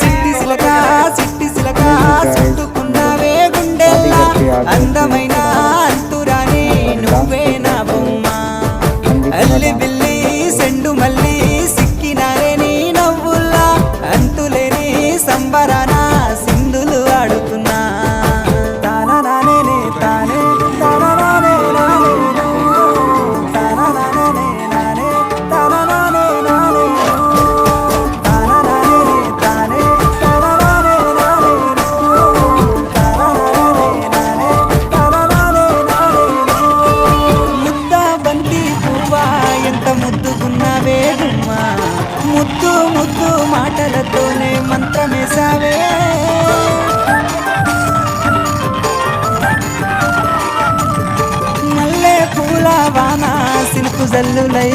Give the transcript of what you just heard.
సిట్టి సిలక సిట్టి సిలక చుట్టుకున్నావే గుండెల్లా అందమైన అంతురాని నువ్వే నా బొమ్మ అల్లి బిల్లి సెండు మల్లి సిక్కినారే నీ నవ్వుల్లా అంతులేని సంబరాన సింధులు ఆడుతున్నా తానా నానే తానే తానా నానే నానే తానా నానే నానే తానా నానే నానే తానా నానే తానే తానా నానే నానే తానా నానే నానే తానా నానే నానే ముద్ద బంతి పువ్వా ఎంత ముద్దుగున్నావే గుమ్మ ముద్దు ముద్దు మాటలతోనే మంత్రమేసావే మల్లె పూల వాన సినుకు జల్లులై